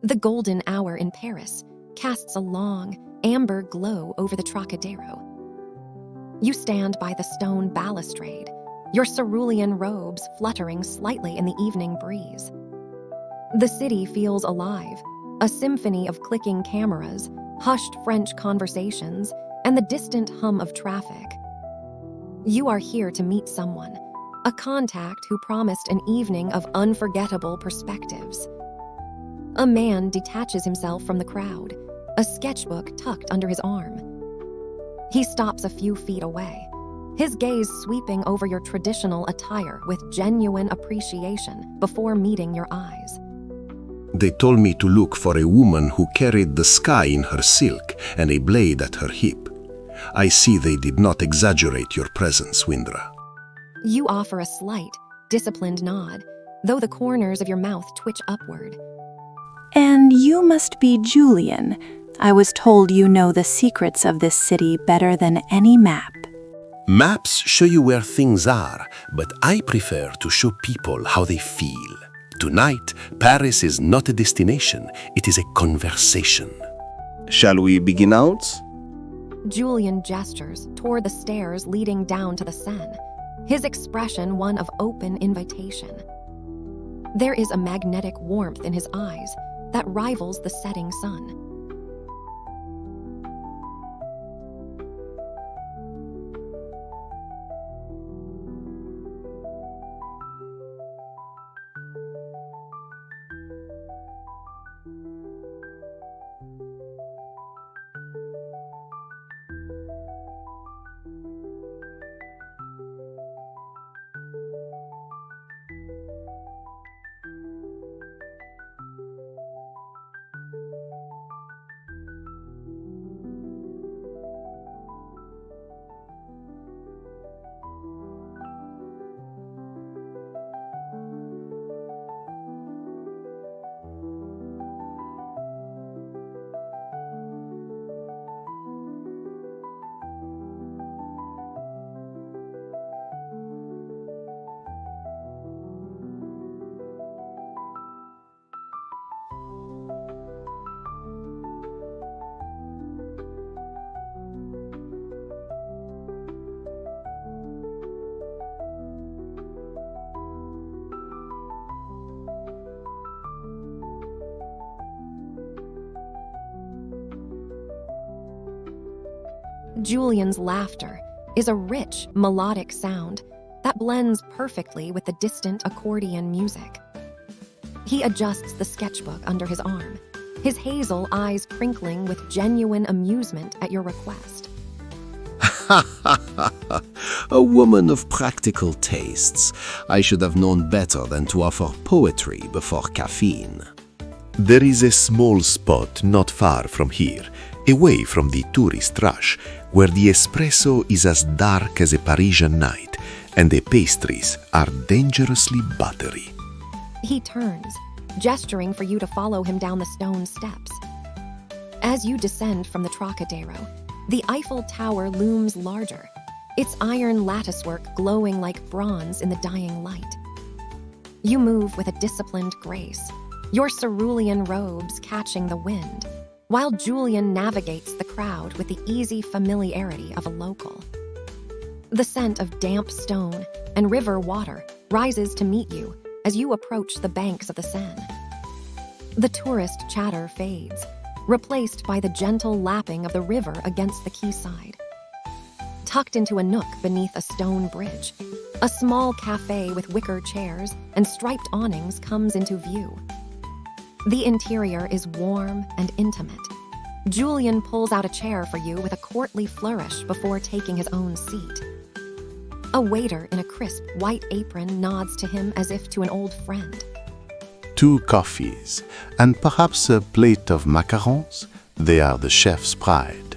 The golden hour in Paris casts a long, amber glow over the Trocadero. You stand by the stone balustrade, your cerulean robes fluttering slightly in the evening breeze. The city feels alive, a symphony of clicking cameras, hushed French conversations, and the distant hum of traffic. You are here to meet someone, a contact who promised an evening of unforgettable perspectives. A man detaches himself from the crowd, a sketchbook tucked under his arm. He stops a few feet away, his gaze sweeping over your traditional attire with genuine appreciation before meeting your eyes. They told me to look for a woman who carried the sky in her silk and a blade at her hip. I see they did not exaggerate your presence, Wyndra. You offer a slight, disciplined nod, though the corners of your mouth twitch upward. And you must be Julian. I was told you know the secrets of this city better than any map. Maps show you where things are, but I prefer to show people how they feel. Tonight, Paris is not a destination, it is a conversation. Shall we begin out? Julian gestures toward the stairs leading down to the Seine, his expression one of open invitation. There is a magnetic warmth in his eyes that rivals the setting sun. Julian's laughter is a rich, melodic sound that blends perfectly with the distant accordion music. He adjusts the sketchbook under his arm, his hazel eyes crinkling with genuine amusement at your request. A woman of practical tastes. I should have known better than to offer poetry before caffeine. There is a small spot not far from here, away from the tourist rush, where the espresso is as dark as a Parisian night and the pastries are dangerously buttery. He turns, gesturing for you to follow him down the stone steps. As you descend from the Trocadero, the Eiffel Tower looms larger, its iron latticework glowing like bronze in the dying light. You move with a disciplined grace, your cerulean robes catching the wind, while Julian navigates the crowd with the easy familiarity of a local. The scent of damp stone and river water rises to meet you as you approach the banks of the Seine. The tourist chatter fades, replaced by the gentle lapping of the river against the quayside. Tucked into a nook beneath a stone bridge, a small cafe with wicker chairs and striped awnings comes into view. The interior is warm and intimate. Julian pulls out a chair for you with a courtly flourish before taking his own seat. A waiter in a crisp white apron nods to him as if to an old friend. 2 coffees, and perhaps a plate of macarons. They are the chef's pride.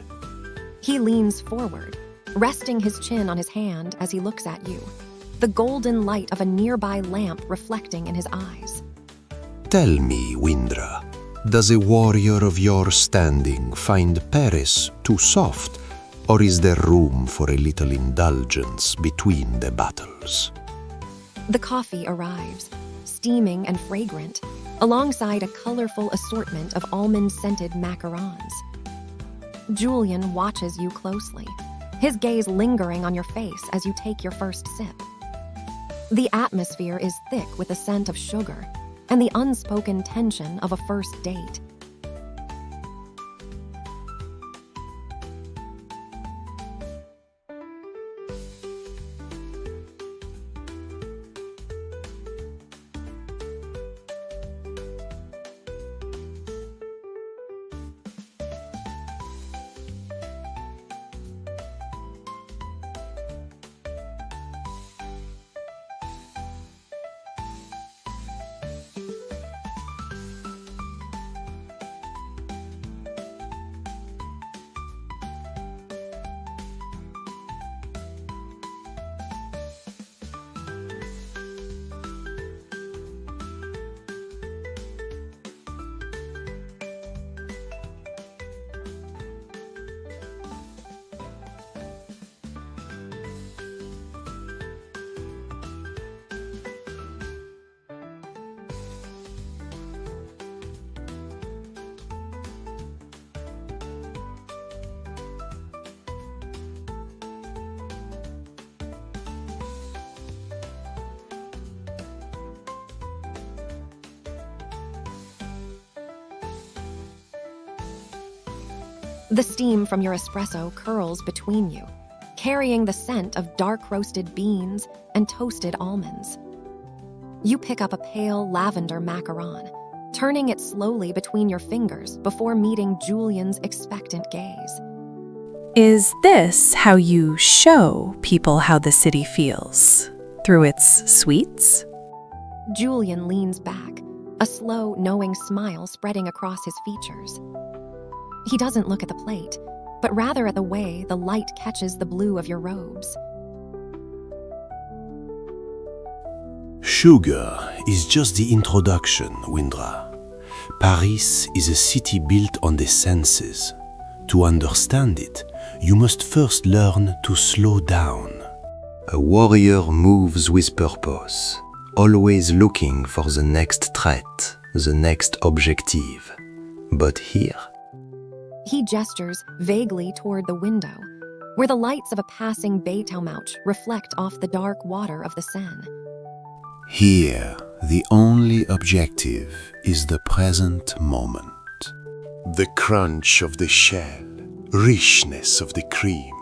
He leans forward, resting his chin on his hand as he looks at you, the golden light of a nearby lamp reflecting in his eyes. Tell me, Wyndra, does a warrior of your standing find Paris too soft, or is there room for a little indulgence between the battles? The coffee arrives, steaming and fragrant, alongside a colorful assortment of almond-scented macarons. Julian watches you closely, his gaze lingering on your face as you take your first sip. The atmosphere is thick with the scent of sugar and the unspoken tension of a first date. The steam from your espresso curls between you, carrying the scent of dark roasted beans and toasted almonds. You pick up a pale lavender macaron, turning it slowly between your fingers before meeting Julian's expectant gaze. Is this how you show people how the city feels? Through its sweets? Julian leans back, a slow, knowing smile spreading across his features. He doesn't look at the plate, but rather at the way the light catches the blue of your robes. Sugar is just the introduction, Wyndra. Paris is a city built on the senses. To understand it, you must first learn to slow down. A warrior moves with purpose, always looking for the next threat, the next objective. But here, He gestures vaguely toward the window, where the lights of a passing Bateaumauch reflect off the dark water of the Seine. Here, the only objective is the present moment. The crunch of the shell, richness of the cream,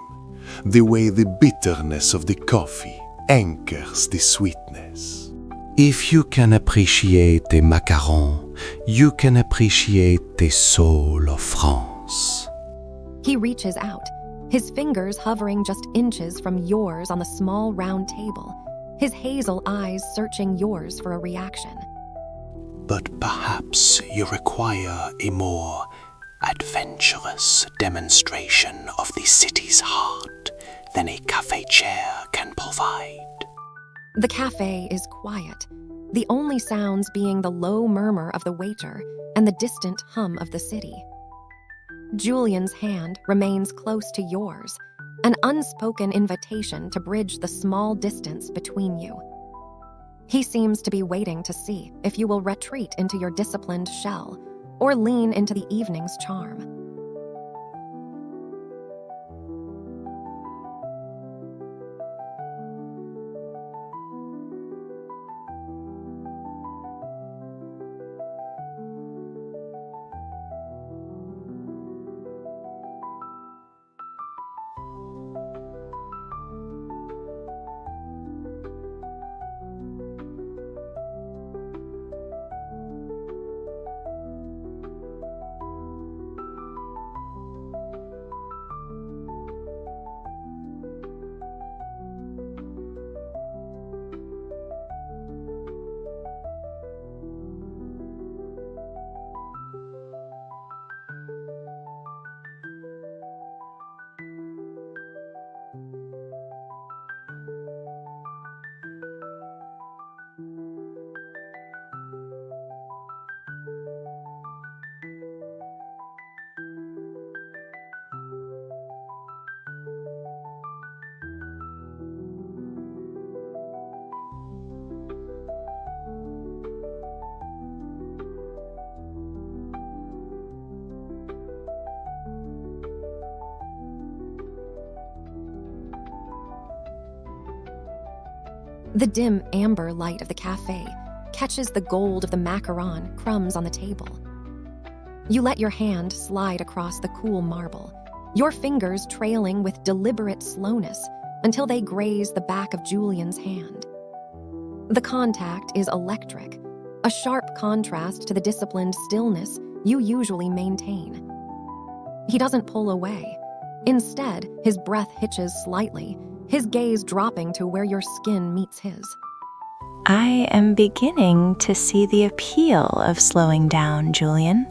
the way the bitterness of the coffee anchors the sweetness. If you can appreciate a macaron, you can appreciate the soul of France. He reaches out, his fingers hovering just inches from yours on the small round table, his hazel eyes searching yours for a reaction. But perhaps you require a more adventurous demonstration of the city's heart than a cafe chair can provide. The cafe is quiet, the only sounds being the low murmur of the waiter and the distant hum of the city. Julian's hand remains close to yours, an unspoken invitation to bridge the small distance between you. He seems to be waiting to see if you will retreat into your disciplined shell or lean into the evening's charm. The dim amber light of the cafe catches the gold of the macaron crumbs on the table. You let your hand slide across the cool marble, your fingers trailing with deliberate slowness until they graze the back of Julian's hand. The contact is electric, a sharp contrast to the disciplined stillness you usually maintain. He doesn't pull away. Instead, his breath hitches slightly, his gaze dropping to where your skin meets his. I am beginning to see the appeal of slowing down, Julian.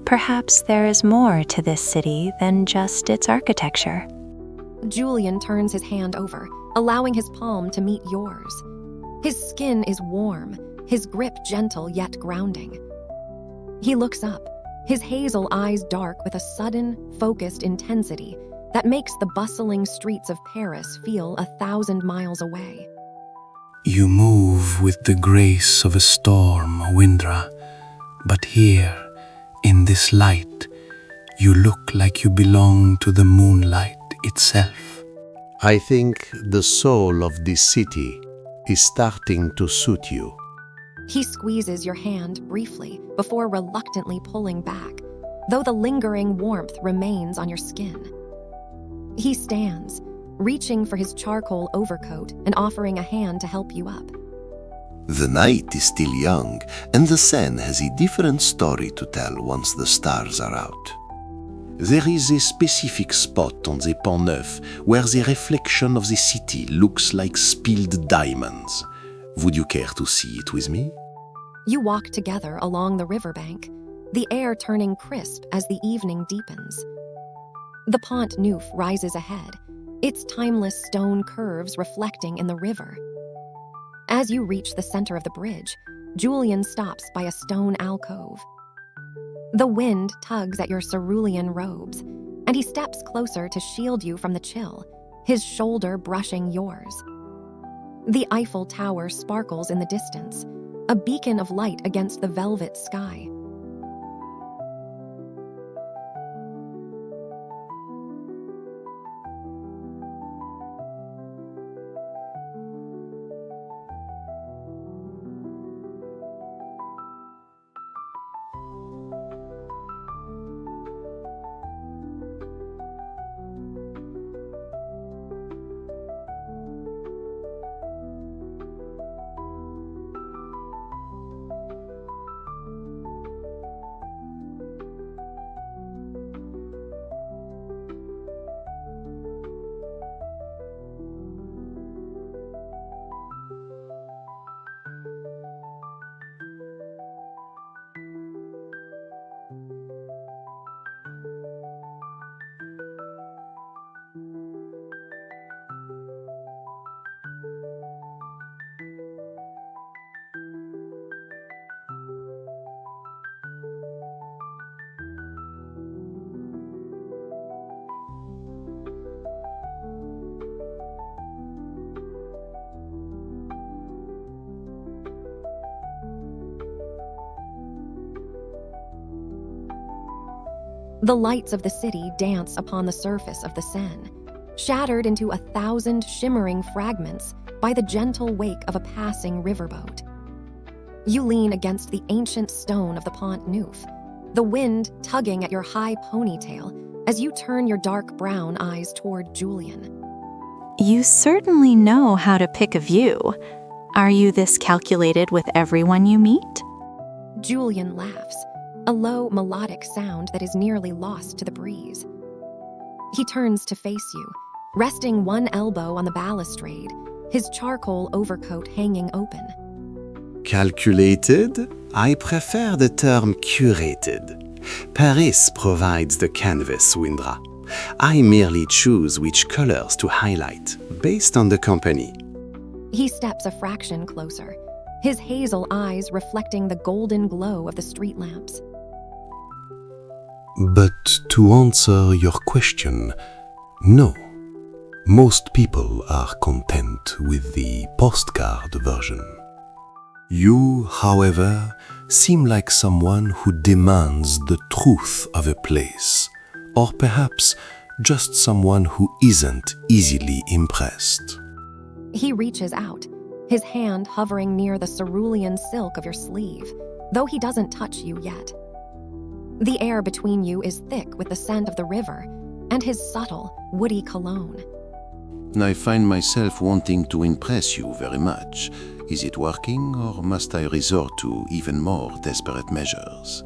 Perhaps there is more to this city than just its architecture. Julian turns his hand over, allowing his palm to meet yours. His skin is warm, his grip gentle yet grounding. He looks up, his hazel eyes dark with a sudden, focused intensity that makes the bustling streets of Paris feel 1,000 miles away. You move with the grace of a storm, Wyndra, but here, in this light, you look like you belong to the moonlight itself. I think the soul of this city is starting to suit you. He squeezes your hand briefly before reluctantly pulling back, though the lingering warmth remains on your skin. He stands, reaching for his charcoal overcoat and offering a hand to help you up. The night is still young, and the Seine has a different story to tell once the stars are out. There is a specific spot on the Pont Neuf where the reflection of the city looks like spilled diamonds. Would you care to see it with me? You walk together along the riverbank, the air turning crisp as the evening deepens. The Pont Neuf rises ahead, its timeless stone curves reflecting in the river. As you reach the center of the bridge, Julian stops by a stone alcove. The wind tugs at your cerulean robes, and he steps closer to shield you from the chill, his shoulder brushing yours. The Eiffel Tower sparkles in the distance, a beacon of light against the velvet sky. The lights of the city dance upon the surface of the Seine, shattered into 1,000 shimmering fragments by the gentle wake of a passing riverboat. You lean against the ancient stone of the Pont Neuf, the wind tugging at your high ponytail as you turn your dark brown eyes toward Julian. You certainly know how to pick a view. Are you this calculated with everyone you meet? Julian laughs, a low melodic sound that is nearly lost to the breeze. He turns to face you, resting one elbow on the balustrade, his charcoal overcoat hanging open. Calculated? I prefer the term curated. Paris provides the canvas, Wyndra. I merely choose which colors to highlight, based on the company. He steps a fraction closer, his hazel eyes reflecting the golden glow of the street lamps. But to answer your question, no. Most people are content with the postcard version. You, however, seem like someone who demands the truth of a place, or perhaps just someone who isn't easily impressed. He reaches out, his hand hovering near the cerulean silk of your sleeve, though he doesn't touch you yet. The air between you is thick with the scent of the river and his subtle, woody cologne. I find myself wanting to impress you very much. Is it working, or must I resort to even more desperate measures?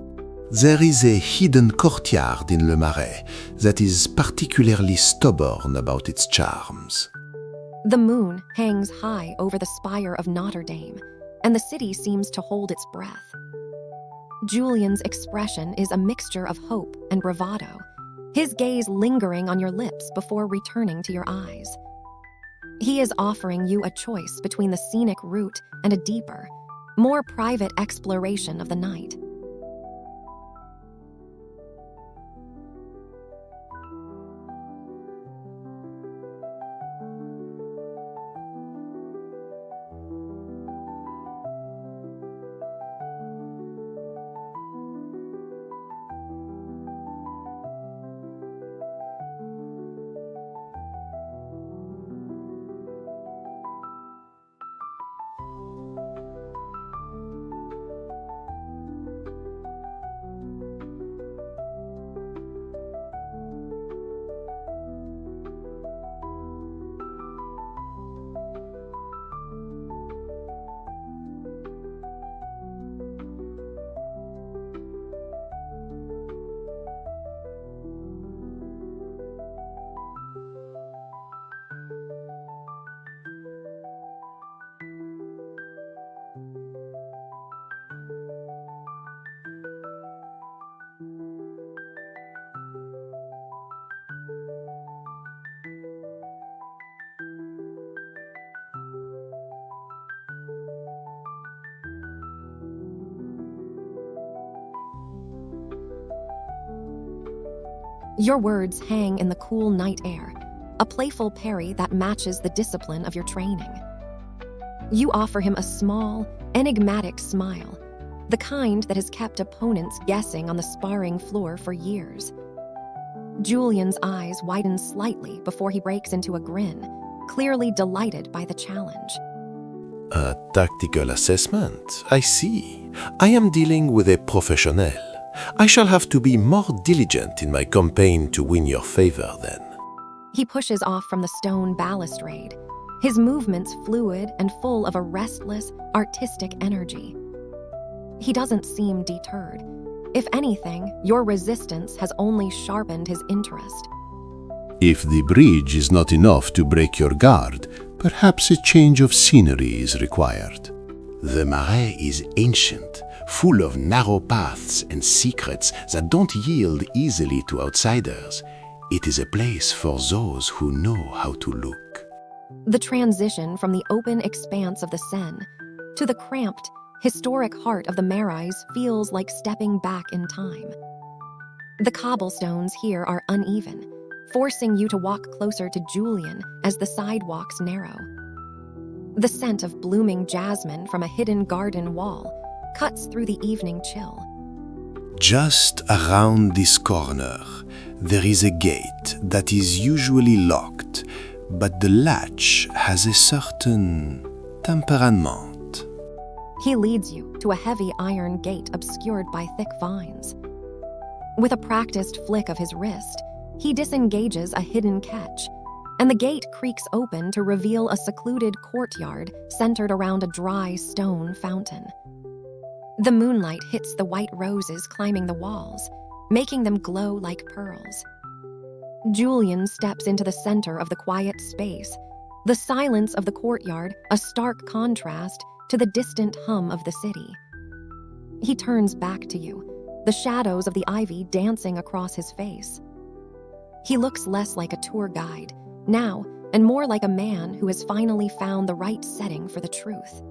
There is a hidden courtyard in Le Marais that is particularly stubborn about its charms. The moon hangs high over the spire of Notre Dame, and the city seems to hold its breath. Julian's expression is a mixture of hope and bravado, his gaze lingering on your lips before returning to your eyes. He is offering you a choice between the scenic route and a deeper, more private exploration of the night. Your words hang in the cool night air, a playful parry that matches the discipline of your training. You offer him a small, enigmatic smile, the kind that has kept opponents guessing on the sparring floor for years. Julian's eyes widen slightly before he breaks into a grin, clearly delighted by the challenge. A tactical assessment, I see. I am dealing with a professionnel. I shall have to be more diligent in my campaign to win your favor then. He pushes off from the stone balustrade, his movements fluid and full of a restless, artistic energy. He doesn't seem deterred. If anything, your resistance has only sharpened his interest. If the bridge is not enough to break your guard, perhaps a change of scenery is required. The Marais is ancient, full of narrow paths and secrets that don't yield easily to outsiders. It is a place for those who know how to look. The transition from the open expanse of the Seine to the cramped, historic heart of the Marais feels like stepping back in time. The cobblestones here are uneven, forcing you to walk closer to Julian as the sidewalks narrow. The scent of blooming jasmine from a hidden garden wall cuts through the evening chill. Just around this corner, there is a gate that is usually locked, but the latch has a certain temperament. He leads you to a heavy iron gate obscured by thick vines. With a practiced flick of his wrist, he disengages a hidden catch, and the gate creaks open to reveal a secluded courtyard centered around a dry stone fountain. The moonlight hits the white roses climbing the walls, making them glow like pearls. Julian steps into the center of the quiet space, the silence of the courtyard a stark contrast to the distant hum of the city. He turns back to you, the shadows of the ivy dancing across his face. He looks less like a tour guide now, and more like a man who has finally found the right setting for the truth.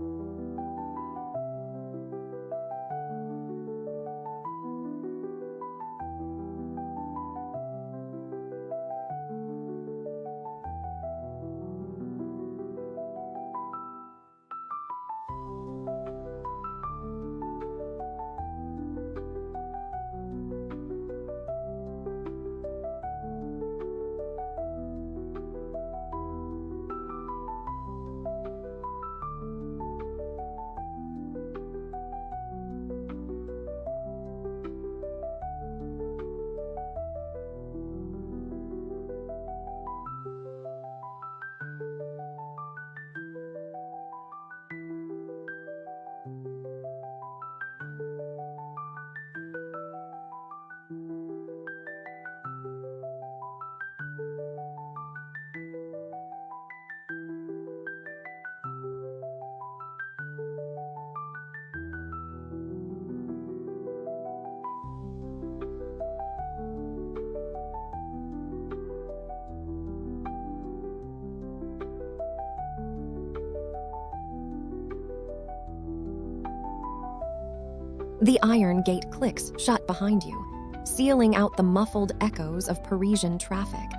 The iron gate clicks shut behind you, sealing out the muffled echoes of Parisian traffic.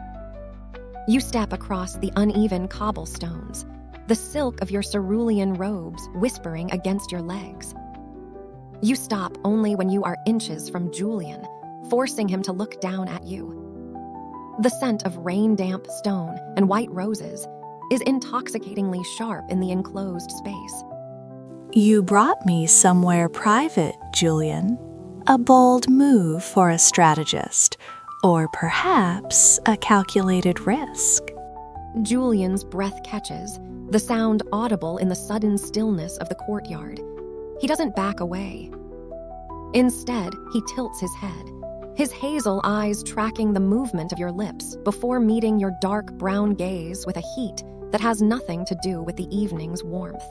You step across the uneven cobblestones, the silk of your cerulean robes whispering against your legs. You stop only when you are inches from Julian, forcing him to look down at you. The scent of rain-damp stone and white roses is intoxicatingly sharp in the enclosed space. You brought me somewhere private, Julian. A bold move for a strategist, or perhaps a calculated risk. Julian's breath catches, the sound audible in the sudden stillness of the courtyard. He doesn't back away. Instead, he tilts his head, his hazel eyes tracking the movement of your lips before meeting your dark brown gaze with a heat that has nothing to do with the evening's warmth.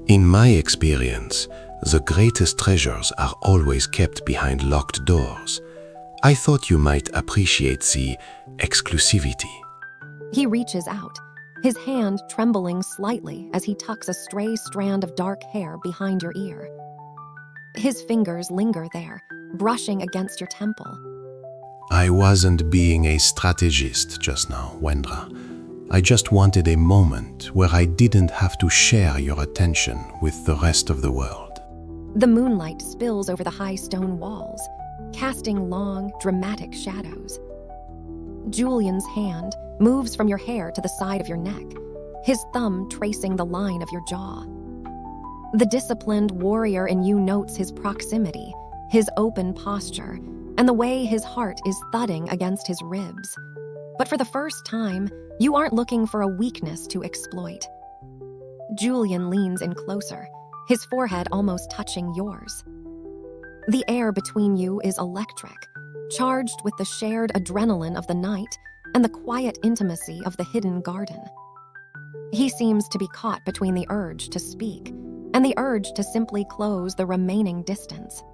In my experience, the greatest treasures are always kept behind locked doors. I thought you might appreciate the exclusivity. He reaches out, his hand trembling slightly as he tucks a stray strand of dark hair behind your ear. His fingers linger there, brushing against your temple. I wasn't being a strategist just now, Wyndra. I just wanted a moment where I didn't have to share your attention with the rest of the world. The moonlight spills over the high stone walls, casting long, dramatic shadows. Julian's hand moves from your hair to the side of your neck, his thumb tracing the line of your jaw. The disciplined warrior in you notes his proximity, his open posture, and the way his heart is thudding against his ribs. But for the first time, you aren't looking for a weakness to exploit. Julian leans in closer, his forehead almost touching yours. The air between you is electric, charged with the shared adrenaline of the night and the quiet intimacy of the hidden garden. He seems to be caught between the urge to speak and the urge to simply close the remaining distance.